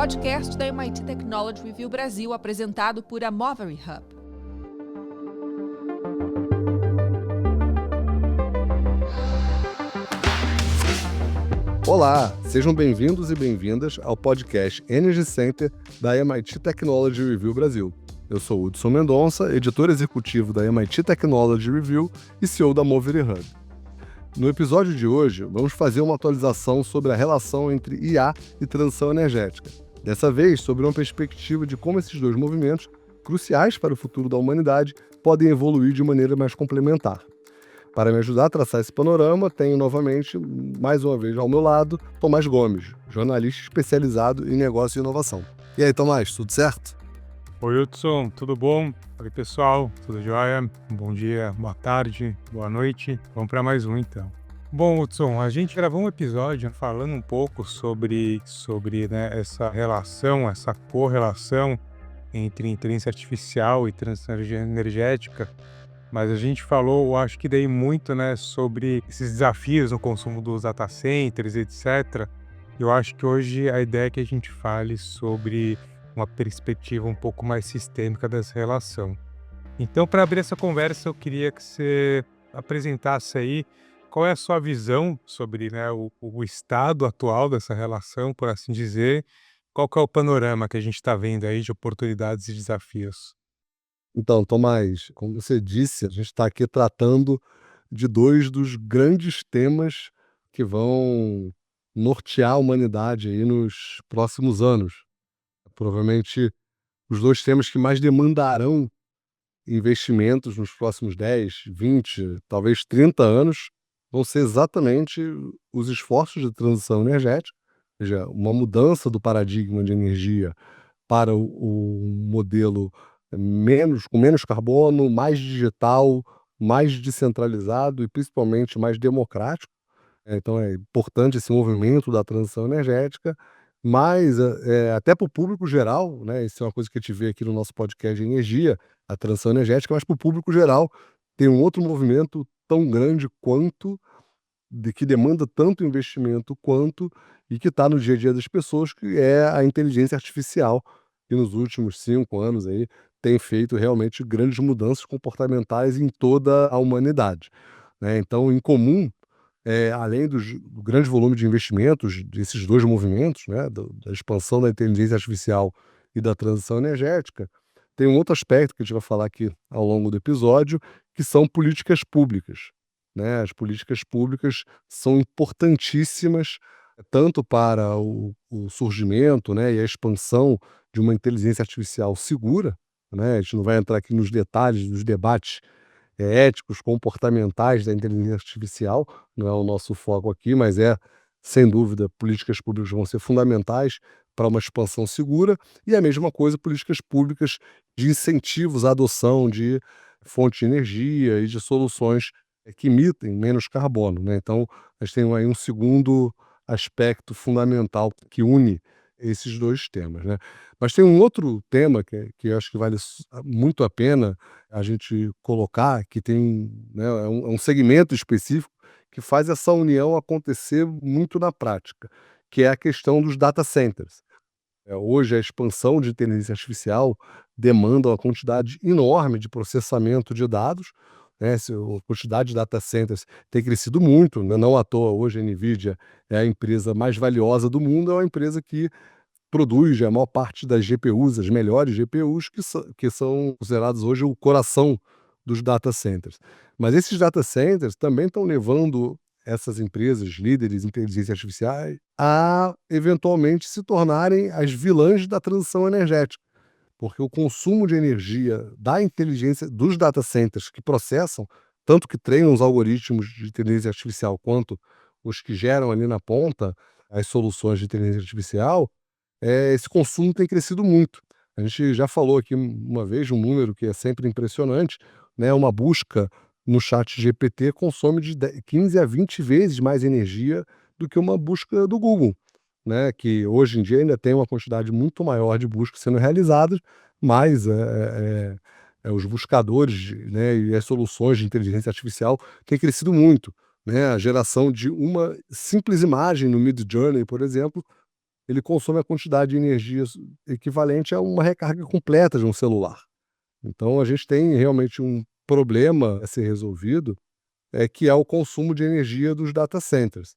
podcast da MIT Technology Review Brasil, apresentado por a Movery Hub. Olá, sejam bem-vindos e bem-vindas ao podcast Energy Center da MIT Technology Review Brasil. Eu sou Hudson Mendonça, editor executivo da MIT Technology Review e CEO da Movery Hub. No episódio de hoje, vamos fazer uma atualização sobre a relação entre IA e transição energética. Dessa vez, sobre uma perspectiva de como esses dois movimentos, cruciais para o futuro da humanidade, podem evoluir de maneira mais complementar. Para me ajudar a traçar esse panorama, tenho novamente, mais uma vez ao meu lado, Tomás Gomes, jornalista especializado em negócio e inovação. E aí, Tomás, tudo certo? Oi, Hudson, tudo bom? Oi, pessoal, tudo jóia? Bom dia, boa tarde, boa noite. Vamos para mais um, então. Bom, Hudson, a gente gravou um episódio falando um pouco sobre essa relação, essa correlação entre inteligência artificial e transição energética. Mas a gente falou, eu acho que daí muito, sobre esses desafios no consumo dos data centers, etc. Eu acho que hoje a ideia é que a gente fale sobre uma perspectiva um pouco mais sistêmica dessa relação. Então, para abrir essa conversa, eu queria que você apresentasse aí qual é a sua visão sobre o estado atual dessa relação, por assim dizer, qual que é o panorama que a gente está vendo aí de oportunidades e desafios. Então, Tomás, como você disse, a gente está aqui tratando de dois dos grandes temas que vão nortear a humanidade aí nos próximos anos. Provavelmente os dois temas que mais demandarão investimentos nos próximos 10, 20, talvez 30 anos vão ser exatamente os esforços de transição energética, ou seja, uma mudança do paradigma de energia para o modelo com menos carbono, mais digital, mais descentralizado e principalmente mais democrático. Então é importante esse movimento da transição energética, mas até para o público geral, né, isso é uma coisa que a gente vê aqui no nosso podcast de energia, a transição energética, mas para o público geral tem um outro movimento tão grande quanto, que demanda tanto investimento quanto, e que está no dia a dia das pessoas, que é a inteligência artificial, que nos últimos 5 anos aí tem feito realmente grandes mudanças comportamentais em toda a humanidade, né. Então, em comum, além do grande volume de investimentos desses dois movimentos, né, da expansão da inteligência artificial e da transição energética, tem um outro aspecto que a gente vai falar aqui ao longo do episódio, que são políticas públicas, né. As políticas públicas são importantíssimas tanto para o surgimento, né, e a expansão de uma inteligência artificial segura, né. A gente não vai entrar aqui nos detalhes dos debates éticos, comportamentais da inteligência artificial, não é o nosso foco aqui, mas sem dúvida, políticas públicas vão ser fundamentais para uma expansão segura, e a mesma coisa, políticas públicas de incentivos à adoção de fontes de energia e de soluções que emitem menos carbono, né. Então, a gente tem aí um segundo aspecto fundamental que une esses dois temas, né. Mas tem um outro tema que eu acho que vale muito a pena a gente colocar, que tem, né, é um segmento específico que faz essa união acontecer muito na prática, que é a questão dos data centers. Hoje a expansão de inteligência artificial demanda uma quantidade enorme de processamento de dados, né, a quantidade de data centers tem crescido muito, né, não à toa hoje a NVIDIA é a empresa mais valiosa do mundo, é uma empresa que produz a maior parte das GPUs, as melhores GPUs, que são consideradas hoje o coração dos data centers. Mas esses data centers também estão levando essas empresas líderes em inteligência artificial a eventualmente se tornarem as vilãs da transição energética, porque o consumo de energia da inteligência dos data centers que processam, tanto que treinam os algoritmos de inteligência artificial, quanto os que geram ali na ponta as soluções de inteligência artificial, esse consumo tem crescido muito. A gente já falou aqui uma vez um número que é sempre impressionante, né, uma busca no chat GPT consome de 15 a 20 vezes mais energia do que uma busca do Google, né, que hoje em dia ainda tem uma quantidade muito maior de buscas sendo realizadas, mas os buscadores, né, e as soluções de inteligência artificial têm crescido muito, né. A geração de uma simples imagem no Midjourney, por exemplo, ele consome a quantidade de energia equivalente a uma recarga completa de um celular. Então a gente tem realmente um problema a ser resolvido, que é o consumo de energia dos data centers.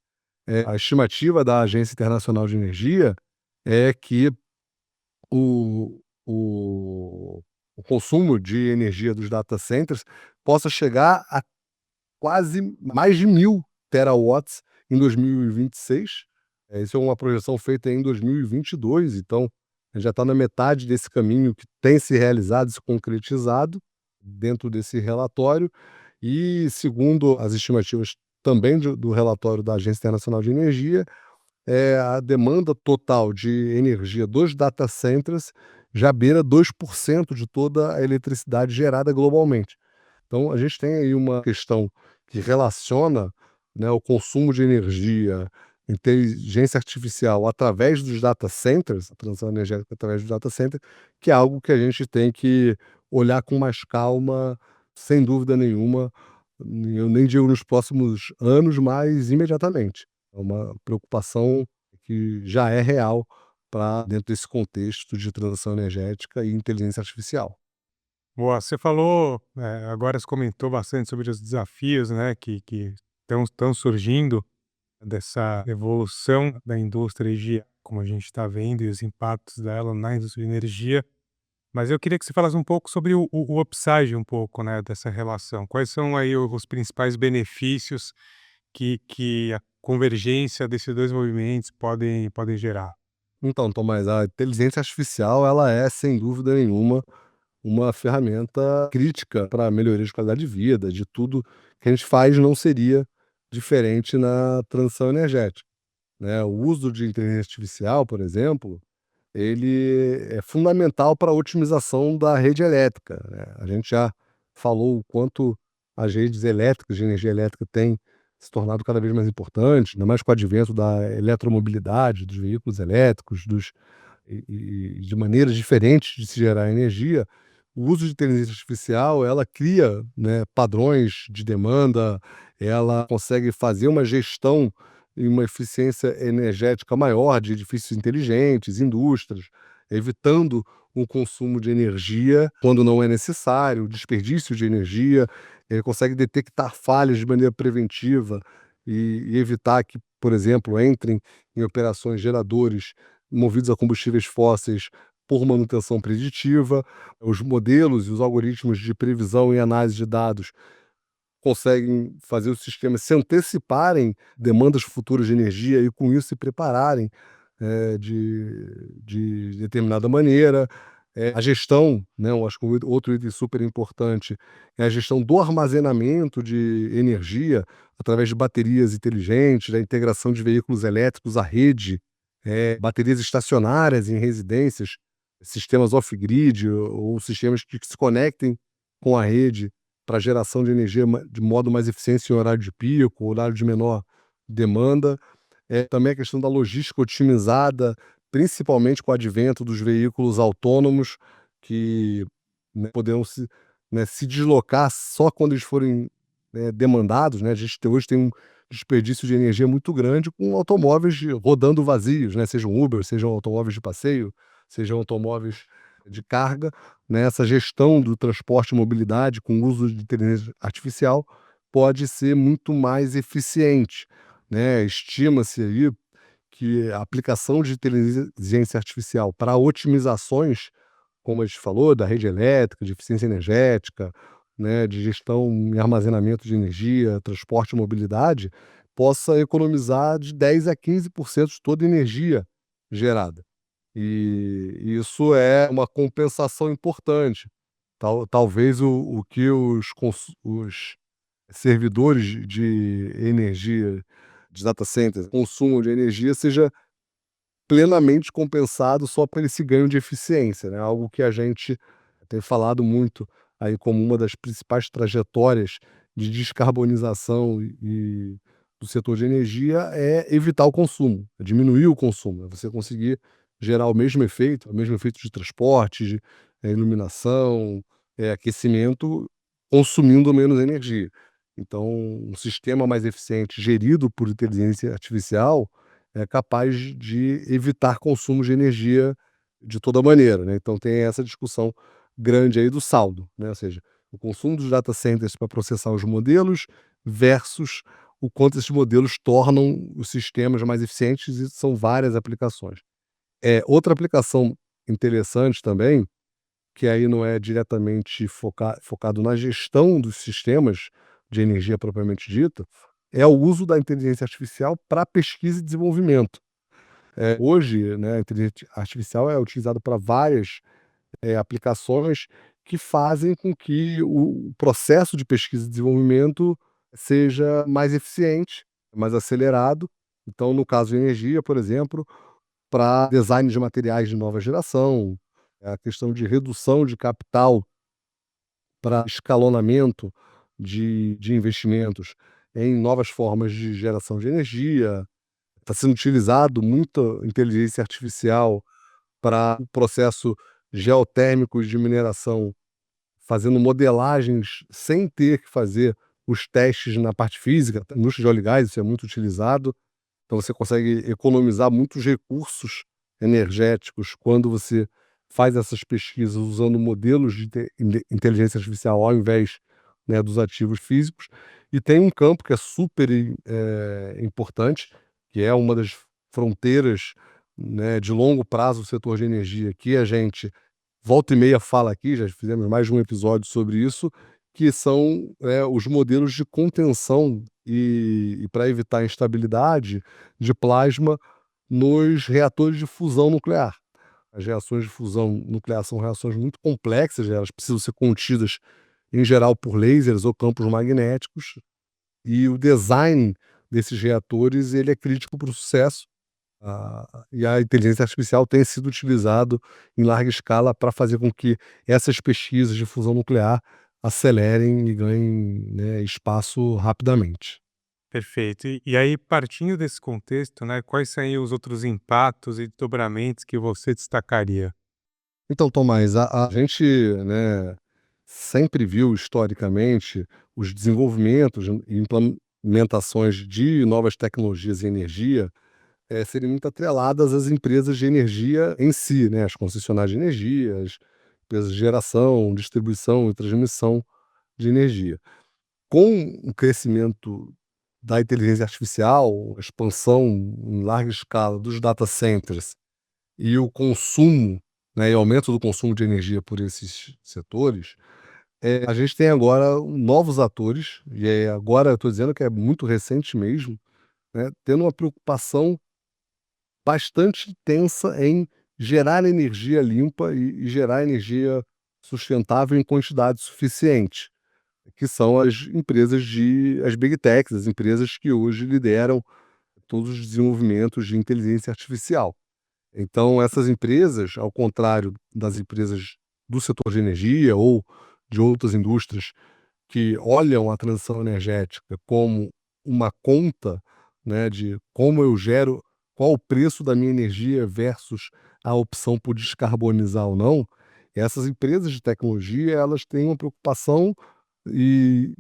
A estimativa da Agência Internacional de Energia é que o o o consumo de energia dos data centers possa chegar a quase mais de 1.000 terawatts em 2026. Isso é uma projeção feita em 2022, então a gente já está na metade desse caminho que tem se realizado, se concretizado dentro desse relatório. E segundo as estimativas também do relatório da Agência Internacional de Energia, a demanda total de energia dos data centers já beira 2% de toda a eletricidade gerada globalmente. Então a gente tem aí uma questão que relaciona, né, o consumo de energia, inteligência artificial através dos data centers, a transição energética através dos data centers, que é algo que a gente tem que olhar com mais calma, sem dúvida nenhuma. Eu nem digo nos próximos anos, mas imediatamente. É uma preocupação que já é real para dentro desse contexto de transição energética e inteligência artificial. Boa, você falou, agora você comentou bastante sobre os desafios, né, que estão surgindo dessa evolução da indústria de como a gente está vendo e os impactos dela na indústria de energia. Mas eu queria que você falasse um pouco sobre o upside um pouco, né, dessa relação. Quais são aí os principais benefícios que a convergência desses 2 movimentos podem gerar? Então, Tomás, a inteligência artificial ela é, sem dúvida nenhuma, uma ferramenta crítica para a melhoria de qualidade de vida, de tudo que a gente faz não seria diferente na transição energética, né? O uso de inteligência artificial, por exemplo, ele é fundamental para a otimização da rede elétrica, né? A gente já falou o quanto as redes elétricas, de energia elétrica, têm se tornado cada vez mais importantes, ainda mais com o advento da eletromobilidade, dos veículos elétricos, de maneiras diferentes de se gerar energia. O uso de inteligência artificial, ela cria, né, padrões de demanda, ela consegue fazer uma gestão e uma eficiência energética maior de edifícios inteligentes, indústrias, evitando o consumo de energia quando não é necessário, o desperdício de energia. Ele consegue detectar falhas de maneira preventiva e evitar que, por exemplo, entrem em operações geradores movidos a combustíveis fósseis por manutenção preditiva. Os modelos e os algoritmos de previsão e análise de dados conseguem fazer os sistemas se anteciparem demandas futuras de energia e, com isso, se prepararem de determinada maneira. A gestão, né, eu acho que outro item super importante é a gestão do armazenamento de energia através de baterias inteligentes, da integração de veículos elétricos à rede, baterias estacionárias em residências, sistemas off-grid ou sistemas que se conectem com a rede para geração de energia de modo mais eficiente em horário de pico, horário de menor demanda. Também a questão da logística otimizada, principalmente com o advento dos veículos autônomos, que, né, poderão se deslocar só quando eles forem, demandados, né? A gente hoje tem um desperdício de energia muito grande com automóveis rodando vazios, né? Sejam Uber, sejam automóveis de passeio, sejam automóveis de carga, né? Essa gestão do transporte e mobilidade com o uso de inteligência artificial pode ser muito mais eficiente, né? Estima-se aí que a aplicação de inteligência artificial para otimizações, como a gente falou, da rede elétrica, de eficiência energética, né, de gestão e armazenamento de energia, transporte e mobilidade, possa economizar de 10 a 15% de toda a energia gerada. E isso é uma compensação importante. Talvez o que os servidores de energia de data centers consumam de energia seja plenamente compensado só por esse ganho de eficiência, né? Algo que a gente tem falado muito aí como uma das principais trajetórias de descarbonização do setor de energia é evitar o consumo, é diminuir o consumo, é você conseguir gerar o mesmo efeito de transporte, de iluminação, aquecimento, consumindo menos energia. Então, um sistema mais eficiente gerido por inteligência artificial é capaz de evitar consumo de energia de toda maneira, né. Então tem essa discussão grande aí do saldo, né, ou seja, o consumo dos data centers para processar os modelos versus o quanto esses modelos tornam os sistemas mais eficientes, e são várias aplicações. Outra aplicação interessante também, que aí não é diretamente focado na gestão dos sistemas de energia propriamente dita, é o uso da inteligência artificial para pesquisa e desenvolvimento. Hoje, né, a inteligência artificial é utilizada para várias, aplicações que fazem com que o processo de pesquisa e desenvolvimento seja mais eficiente, mais acelerado. Então, no caso de energia, por exemplo, para design de materiais de nova geração, a questão de redução de capital para escalonamento de investimentos em novas formas de geração de energia. Está sendo utilizado muita inteligência artificial para o processo geotérmico de mineração, fazendo modelagens sem ter que fazer os testes na parte física. Na indústria de óleo e gás isso é muito utilizado. Então você consegue economizar muitos recursos energéticos quando você faz essas pesquisas usando modelos de inteligência artificial ao invés, né, dos ativos físicos. E tem um campo que é super importante, que é uma das fronteiras, né, de longo prazo do setor de energia, que a gente volta e meia fala aqui, já fizemos mais de um episódio sobre isso, que são, os modelos de contenção e para evitar instabilidade de plasma nos reatores de fusão nuclear. As reações de fusão nuclear são reações muito complexas, elas precisam ser contidas, em geral, por lasers ou campos magnéticos, e o design desses reatores ele é crítico para o sucesso. E a inteligência artificial tem sido utilizado em larga escala para fazer com que essas pesquisas de fusão nuclear acelerem e ganhem, né, espaço rapidamente. Perfeito. E aí, partindo desse contexto, né, quais seriam os outros impactos e desdobramentos que você destacaria? Então, Tomás, a gente, né, sempre viu historicamente os desenvolvimentos e implementações de novas tecnologias em energia serem muito atreladas às empresas de energia em si, né, as concessionárias de energia, as empresas de geração, distribuição e transmissão de energia. Com o crescimento da inteligência artificial, a expansão em larga escala dos data centers e o consumo, né, e aumento do consumo de energia por esses setores, a gente tem agora novos atores, e agora eu estou dizendo que é muito recente mesmo, né, tendo uma preocupação bastante intensa em gerar energia limpa e gerar energia sustentável em quantidade suficiente, que são as big techs, as empresas que hoje lideram todos os desenvolvimentos de inteligência artificial. Então essas empresas, ao contrário das empresas do setor de energia ou de outras indústrias que olham a transição energética como uma conta, né, de como eu gero, qual o preço da minha energia versus a opção por descarbonizar ou não, essas empresas de tecnologia, elas têm uma preocupação e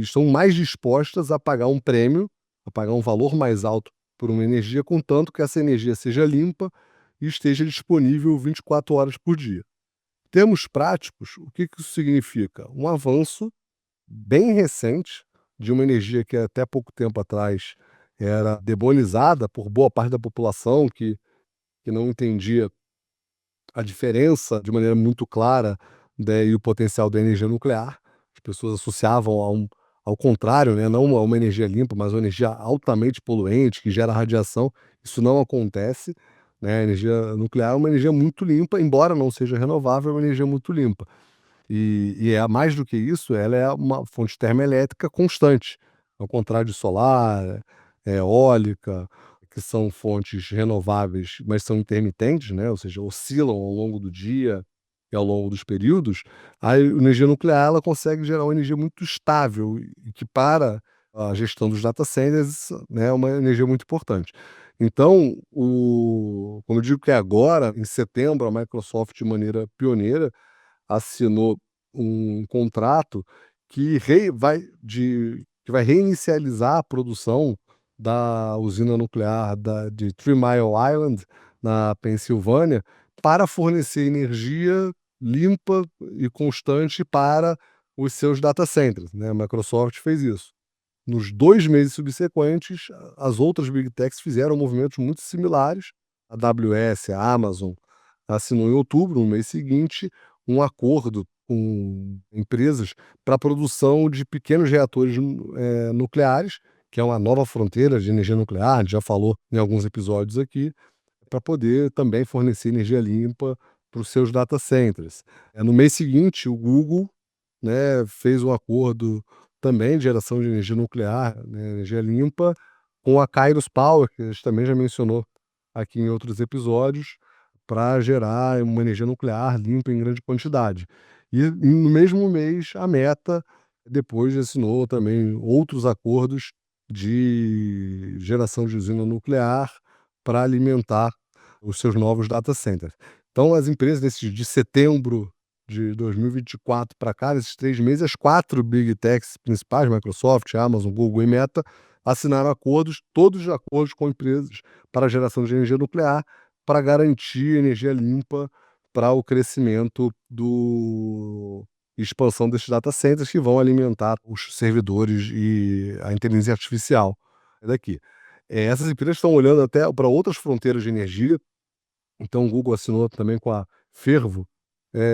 estão mais dispostas a pagar um prêmio, a pagar um valor mais alto por uma energia, contanto que essa energia seja limpa e esteja disponível 24 horas por dia. Em termos práticos, o que isso significa? Um avanço bem recente de uma energia que até pouco tempo atrás era demonizada por boa parte da população que não entendia a diferença de maneira muito clara, né, e o potencial da energia nuclear. As pessoas associavam ao contrário, né, não a uma energia limpa, mas uma energia altamente poluente que gera radiação. Isso não acontece, né, a energia nuclear é uma energia muito limpa, embora não seja renovável, é uma energia muito limpa. E é mais do que isso, ela é uma fonte termoelétrica constante, ao contrário de solar, eólica, que são fontes renováveis, mas são intermitentes, né, ou seja, oscilam ao longo do dia e ao longo dos períodos. A energia nuclear ela consegue gerar uma energia muito estável e que para a gestão dos data centers, né, é uma energia muito importante. Então, como eu digo que agora, em setembro, a Microsoft, de maneira pioneira, assinou um contrato que vai reinicializar a produção da usina nuclear de Three Mile Island, na Pensilvânia, para fornecer energia limpa e constante para os seus data centers, né? A Microsoft fez isso. Nos 2 meses subsequentes, as outras Big Techs fizeram movimentos muito similares. A AWS, a Amazon, assinou em outubro, no mês seguinte, um acordo com empresas para a produção de pequenos reatores nucleares, que é uma nova fronteira de energia nuclear, a gente já falou em alguns episódios aqui, para poder também fornecer energia limpa para os seus data centers. No mês seguinte, o Google, né, fez um acordo também de geração de energia nuclear, né, energia limpa, com a Kairos Power, que a gente também já mencionou aqui em outros episódios, para gerar uma energia nuclear limpa em grande quantidade. E no mesmo mês, a Meta depois assinou também outros acordos de geração de usina nuclear para alimentar os seus novos data centers. Então, as empresas de setembro de 2024 para cá, nesses 3 meses, as 4 Big Techs principais, Microsoft, Amazon, Google e Meta, assinaram acordos, todos de acordos com empresas para a geração de energia nuclear, para garantir energia limpa para o crescimento e expansão desses data centers que vão alimentar os servidores e a inteligência artificial daqui. Essas empresas estão olhando até para outras fronteiras de energia. Então o Google assinou também com a Fervo,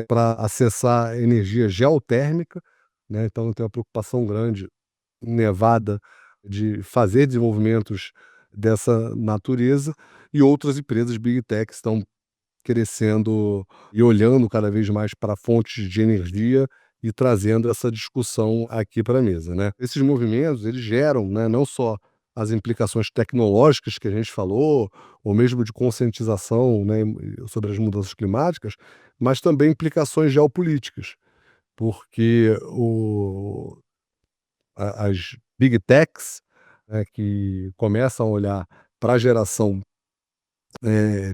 para acessar energia geotérmica, né? Então tem uma preocupação grande em Nevada de fazer desenvolvimentos dessa natureza, e outras empresas Big Tech estão crescendo e olhando cada vez mais para fontes de energia e trazendo essa discussão aqui para a mesa, né? Esses movimentos, eles geram, né, não só as implicações tecnológicas que a gente falou, ou mesmo de conscientização, né, sobre as mudanças climáticas, mas também implicações geopolíticas, porque as Big Techs, né, que começam a olhar para a geração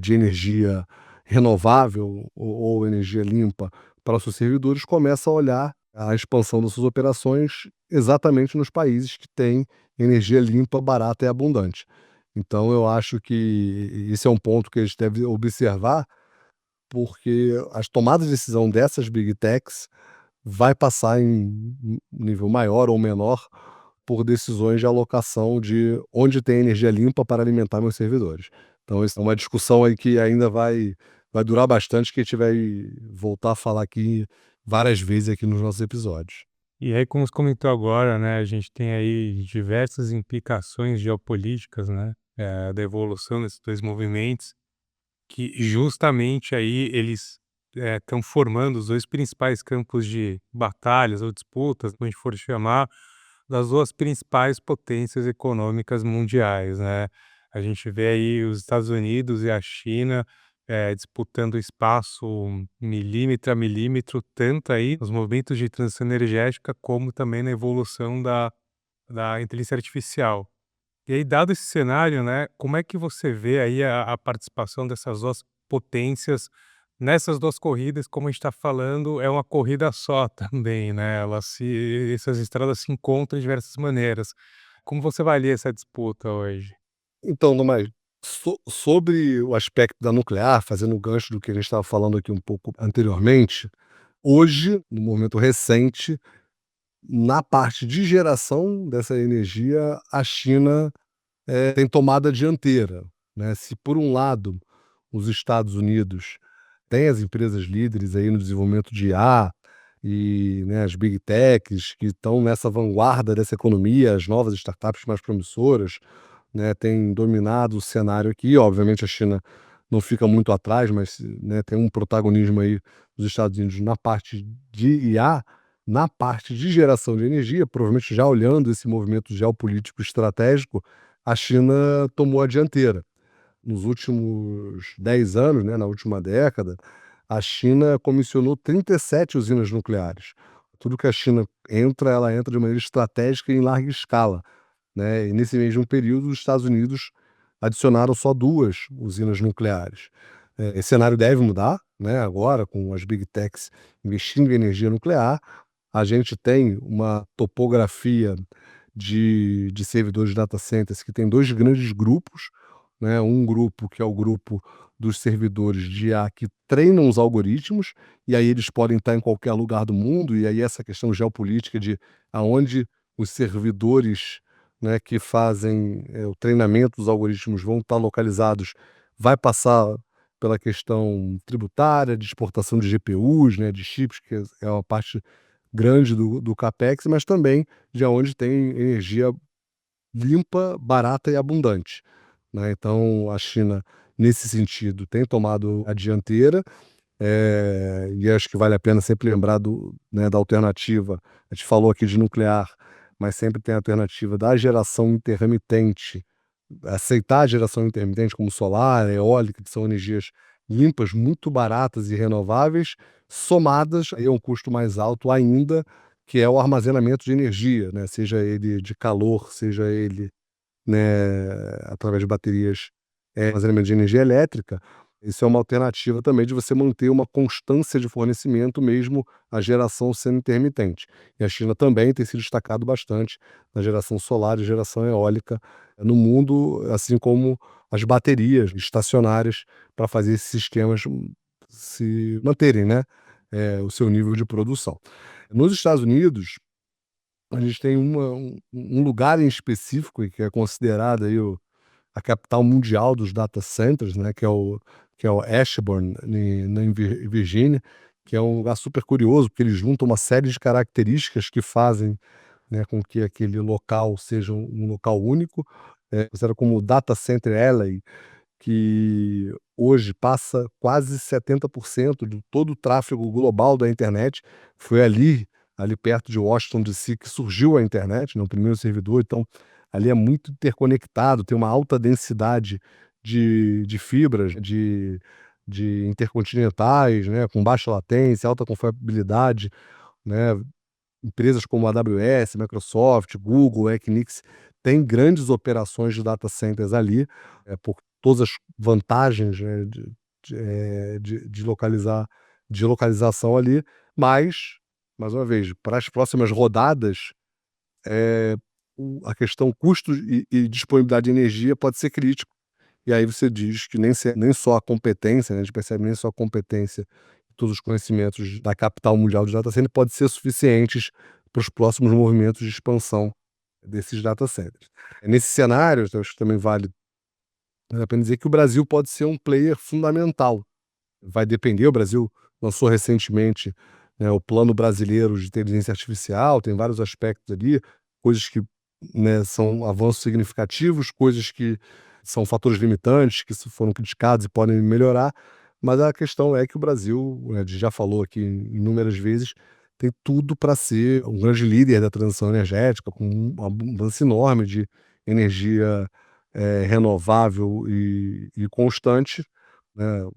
de energia renovável ou energia limpa para os seus servidores, começa a olhar a expansão das suas operações exatamente nos países que têm energia limpa, barata e abundante. Então eu acho que esse é um ponto que a gente deve observar, porque as tomadas de decisão dessas Big Techs vai passar em nível maior ou menor por decisões de alocação de onde tem energia limpa para alimentar meus servidores. Então isso é uma discussão aí que ainda vai durar bastante, que a gente vai voltar a falar aqui várias vezes aqui nos nossos episódios. E aí, como você comentou agora, né, a gente tem aí diversas implicações geopolíticas, né, da evolução desses 2 movimentos, que justamente aí eles estão formando os 2 principais campos de batalhas ou disputas, como a gente for chamar, das 2 principais potências econômicas mundiais, né. A gente vê aí os Estados Unidos e a China, disputando espaço milímetro a milímetro, tanto aí nos movimentos de transição energética, como também na evolução da inteligência artificial. E aí, dado esse cenário, né, como é que você vê aí a participação dessas 2 potências nessas 2 corridas? Como a gente está falando, é uma corrida só também, né, essas estradas se encontram de diversas maneiras. Como você avalia essa disputa hoje? Então, Tomás, sobre o aspecto da nuclear, fazendo o gancho do que a gente estava falando aqui um pouco anteriormente, hoje, no momento recente, na parte de geração dessa energia, a China tem tomado a dianteira, né? Se por um lado os Estados Unidos têm as empresas líderes aí no desenvolvimento de IA e, né, as Big Techs que estão nessa vanguarda dessa economia, as novas startups mais promissoras, né, têm dominado o cenário aqui. Obviamente a China não fica muito atrás, mas, né, tem um protagonismo aí dos Estados Unidos na parte de IA, na parte de geração de energia, provavelmente já olhando esse movimento geopolítico estratégico, a China tomou a dianteira. Nos últimos 10 anos, né, na última década, a China comissionou 37 usinas nucleares. Tudo que a China entra, ela entra de maneira estratégica e em larga escala, né? E nesse mesmo período, os Estados Unidos adicionaram só 2 usinas nucleares. Esse cenário deve mudar, né, agora com as Big Techs investindo em energia nuclear. A gente tem uma topografia de servidores de data centers, que tem 2 grandes grupos, né, um grupo que é o grupo dos servidores de IA que treinam os algoritmos, e aí eles podem estar em qualquer lugar do mundo, e aí essa questão geopolítica de aonde os servidores, né, que fazem, o treinamento dos algoritmos vão estar localizados, vai passar pela questão tributária, de exportação de GPUs, né, de chips, que é uma parte grande do capex, mas também de onde tem energia limpa, barata e abundante, né. Então a China, nesse sentido, tem tomado a dianteira, e acho que vale a pena sempre lembrar né, da alternativa. A gente falou aqui de nuclear, mas sempre tem a alternativa da geração intermitente, aceitar a geração intermitente como solar, eólica, que são energias limpas, muito baratas e renováveis, somadas aí a um custo mais alto ainda, que é o armazenamento de energia, né, seja ele de calor, seja ele, né, através de baterias, armazenamento de energia elétrica. Isso é uma alternativa também de você manter uma constância de fornecimento, mesmo a geração sendo intermitente. E a China também tem se destacado bastante na geração solar e geração eólica no mundo, assim como as baterias estacionárias para fazer esses sistemas se manterem, né, o seu nível de produção. Nos Estados Unidos, a gente tem um lugar em específico e que é considerado aí a capital mundial dos data centers, né, que é o Ashburn, em Virgínia, que é um lugar super curioso, porque eles juntam uma série de características que fazem, né, com que aquele local seja um local único. Considerado como o Data Center Alley, que hoje passa quase 70% de todo o tráfego global da internet, foi ali perto de Washington DC, que surgiu a internet, né, o primeiro servidor. Então ali é muito interconectado, tem uma alta densidade de fibras, de intercontinentais, né, com baixa latência, alta confiabilidade, né. Empresas como a AWS, Microsoft, Google, Equinix têm grandes operações de data centers ali, por todas as vantagens, né, de localização ali, mas, mais uma vez, para as próximas rodadas, a questão custo e disponibilidade de energia pode ser crítico. E aí você diz que nem só a competência, né, a gente percebe, nem só a competência, todos os conhecimentos da capital mundial de data center pode ser suficientes para os próximos movimentos de expansão desses data centers. Nesse cenário, eu acho que também vale a pena dizer que o Brasil pode ser um player fundamental. Vai depender, o Brasil lançou recentemente, né, o Plano Brasileiro de Inteligência Artificial, tem vários aspectos ali, coisas que, né, são avanços significativos, coisas que são fatores limitantes, que foram criticados e podem melhorar, mas a questão é que o Brasil, a gente já falou aqui inúmeras vezes, tem tudo para ser um grande líder da transição energética, com uma abundância enorme de energia renovável e constante, né,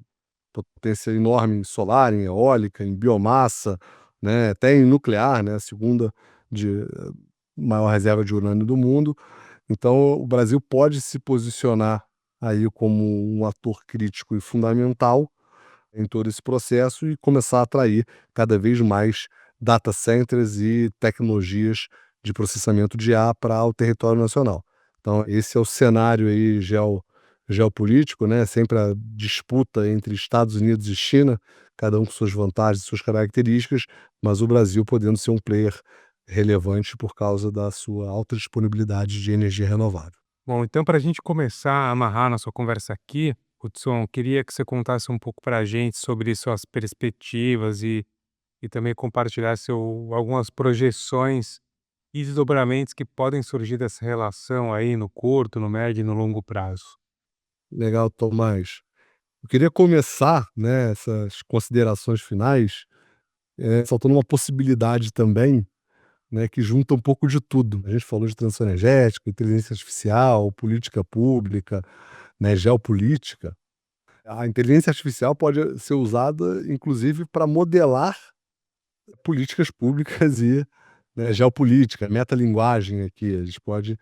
potência enorme em solar, em eólica, em biomassa, né, até em nuclear, né, a segunda maior reserva de urânio do mundo. Então o Brasil pode se posicionar aí como um ator crítico e fundamental em todo esse processo e começar a atrair cada vez mais data centers e tecnologias de processamento de IA para o território nacional. Então esse é o cenário aí geopolítico, né, sempre a disputa entre Estados Unidos e China, cada um com suas vantagens e suas características, mas o Brasil podendo ser um player relevante por causa da sua alta disponibilidade de energia renovável. Bom, então para a gente começar a amarrar nossa conversa aqui, Hudson, queria que você contasse um pouco para a gente sobre suas perspectivas e também compartilhasse algumas projeções e desdobramentos que podem surgir dessa relação aí no curto, no médio e no longo prazo. Legal, Tomás. Eu queria começar, né, essas considerações finais, saltando uma possibilidade também, né, que junta um pouco de tudo. A gente falou de transição energética, inteligência artificial, política pública, né, geopolítica. A inteligência artificial pode ser usada, inclusive, para modelar políticas públicas e, né, geopolítica, metalinguagem aqui. A gente pode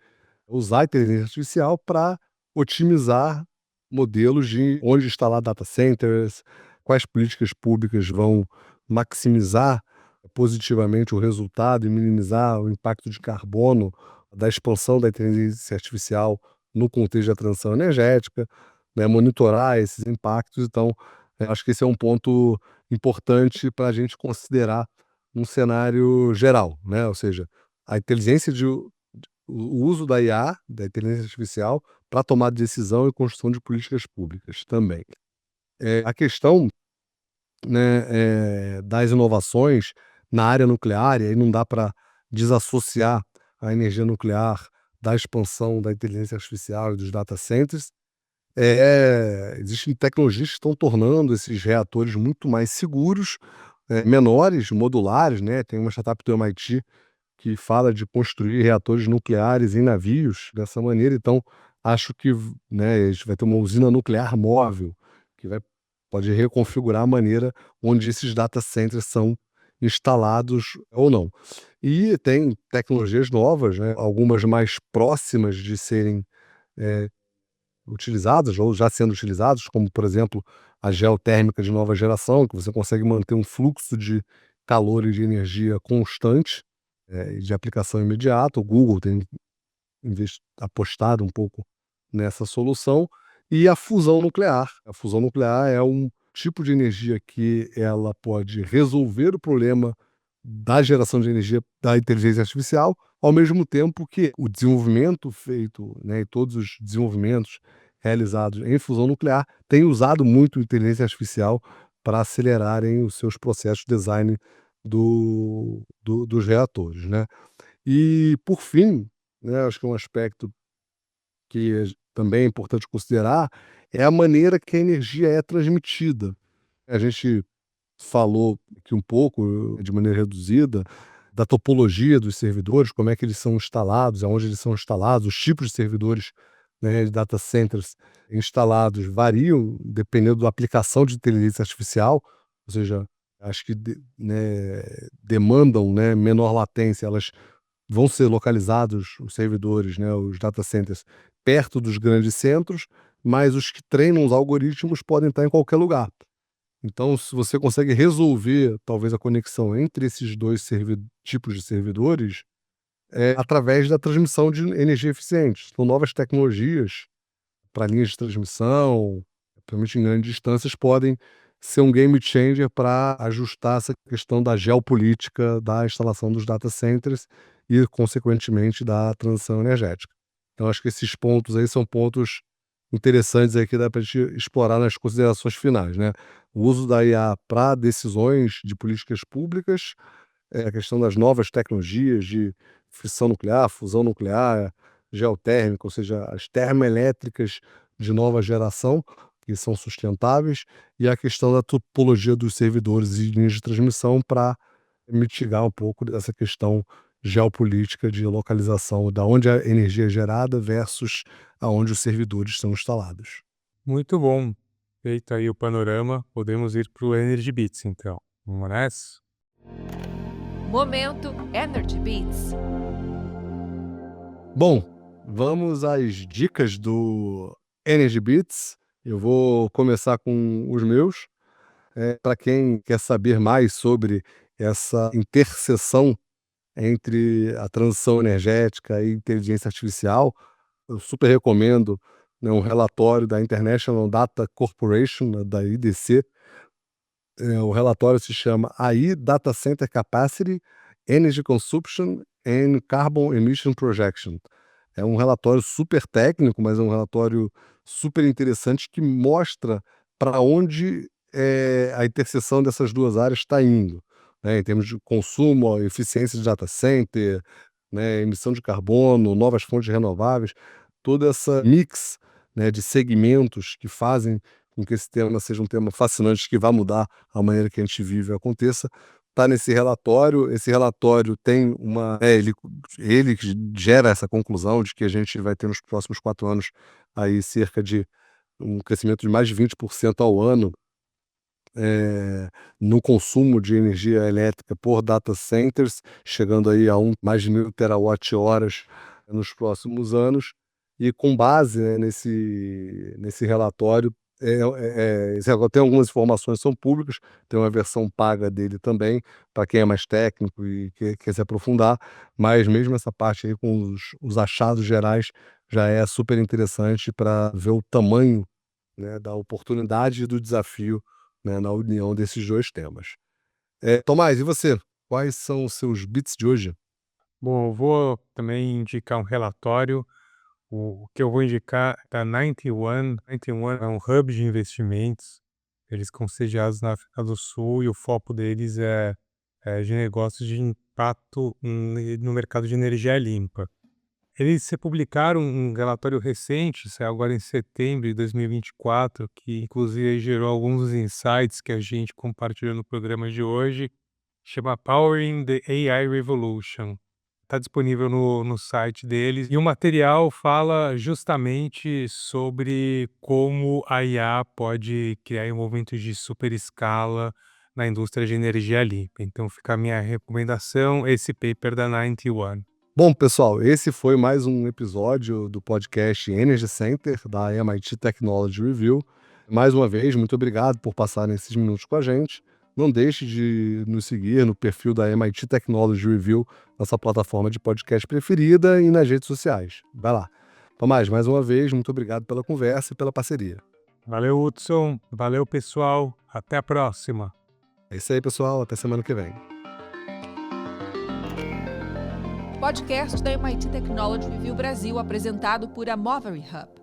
usar a inteligência artificial para otimizar modelos de onde instalar data centers, quais políticas públicas vão maximizar positivamente o resultado e minimizar o impacto de carbono da expansão da inteligência artificial no contexto da transição energética, né, monitorar esses impactos. Então, acho que esse é um ponto importante para a gente considerar um cenário geral, né? Ou seja, a inteligência o uso da IA, da inteligência artificial, para tomar decisão e construção de políticas públicas também. A questão, né, das inovações na área nuclear, e aí não dá para desassociar a energia nuclear da expansão da inteligência artificial e dos data centers. Existem tecnologias que estão tornando esses reatores muito mais seguros, menores, modulares, né? Tem uma startup do MIT que fala de construir reatores nucleares em navios dessa maneira. Então, acho que, né, a gente vai ter uma usina nuclear móvel que pode reconfigurar a maneira onde esses data centers são instalados ou não. E tem tecnologias novas, né, algumas mais próximas de serem utilizadas ou já sendo utilizadas, como, por exemplo, a geotérmica de nova geração, que você consegue manter um fluxo de calor e de energia constante, e de aplicação imediata. O Google tem apostado um pouco nessa solução. E a fusão nuclear. A fusão nuclear é um tipo de energia que ela pode resolver o problema da geração de energia da inteligência artificial, ao mesmo tempo que o desenvolvimento feito, né, e todos os desenvolvimentos realizados em fusão nuclear têm usado muito inteligência artificial para acelerarem os seus processos de design dos reatores, né. E, por fim, né, acho que um aspecto que também é importante considerar é a maneira que a energia é transmitida. A gente falou aqui um pouco, de maneira reduzida, da topologia dos servidores, como é que eles são instalados, aonde eles são instalados, os tipos de servidores, né, de data centers instalados variam dependendo da aplicação de inteligência artificial, ou seja, acho que né, demandam, né, menor latência. Elas vão ser localizados, os servidores, né, os data centers, perto dos grandes centros, mas os que treinam os algoritmos podem estar em qualquer lugar. Então, se você consegue resolver, talvez, a conexão entre esses dois tipos de servidores, através da transmissão de energia eficiente. Então, novas tecnologias para linhas de transmissão, principalmente em grandes distâncias, podem ser um game changer para ajustar essa questão da geopolítica da instalação dos data centers e, consequentemente, da transição energética. Então, acho que esses pontos aí são pontos interessantes aí que dá para a gente explorar nas considerações finais, né? O uso da IA para decisões de políticas públicas, a questão das novas tecnologias de fissão nuclear, fusão nuclear, geotérmica, ou seja, as termoelétricas de nova geração, que são sustentáveis, e a questão da topologia dos servidores e linhas de transmissão para mitigar um pouco dessa questão geopolítica de localização, da onde a energia é gerada versus aonde os servidores são instalados. Muito bom. Feito aí o panorama, podemos ir para o Energy Bits, então. Vamos nessa? Momento Energy Beats. Bom, vamos às dicas do Energy Bits. Eu vou começar com os meus. Para quem quer saber mais sobre essa interseção entre a transição energética e inteligência artificial, eu super recomendo, né, um relatório da International Data Corporation, né, da IDC. O relatório se chama AI Data Center Capacity, Energy Consumption and Carbon Emission Projection. É um relatório super técnico, mas é um relatório super interessante que mostra para onde a interseção dessas duas áreas está indo, né, em termos de consumo, eficiência de data center, né, emissão de carbono, novas fontes renováveis, toda essa mix, né, de segmentos que fazem com que esse tema seja um tema fascinante, que vai mudar a maneira que a gente vive e aconteça. Está nesse relatório. Esse relatório tem ele que gera essa conclusão de que a gente vai ter nos próximos 4 anos aí cerca de um crescimento de mais de 20% ao ano no consumo de energia elétrica por data centers, chegando aí a mais de 1.000 terawatt-horas nos próximos anos. E com base, né, nesse relatório, Tem algumas informações que são públicas, tem uma versão paga dele também, para quem é mais técnico e quer se aprofundar, mas mesmo essa parte aí com os achados gerais já é super interessante para ver o tamanho, né, da oportunidade e do desafio, né, na união desses 2 temas. Tomás, e você? Quais são os seus bits de hoje? Bom, eu vou também indicar um relatório. O que eu vou indicar é da 91. 91 é um hub de investimentos. Eles estão sediados na África do Sul e o foco deles é de negócios de impacto no mercado de energia limpa. Eles publicaram um relatório recente, saiu agora em setembro de 2024, que inclusive gerou alguns dos insights que a gente compartilhou no programa de hoje. Chama Powering the AI Revolution. Está disponível no site deles. E o material fala justamente sobre como a IA pode criar movimentos de super escala na indústria de energia limpa. Então fica a minha recomendação, esse paper da 91. Bom, pessoal, esse foi mais um episódio do podcast Energy Center da MIT Technology Review. Mais uma vez, muito obrigado por passarem esses minutos com a gente. Não deixe de nos seguir no perfil da MIT Technology Review, nossa plataforma de podcast preferida, e nas redes sociais. Vai lá. Tomás, mais uma vez, muito obrigado pela conversa e pela parceria. Valeu, Hudson. Valeu, pessoal. Até a próxima. É isso aí, pessoal. Até semana que vem. Podcast da MIT Technology Review Brasil, apresentado por Amovery Hub.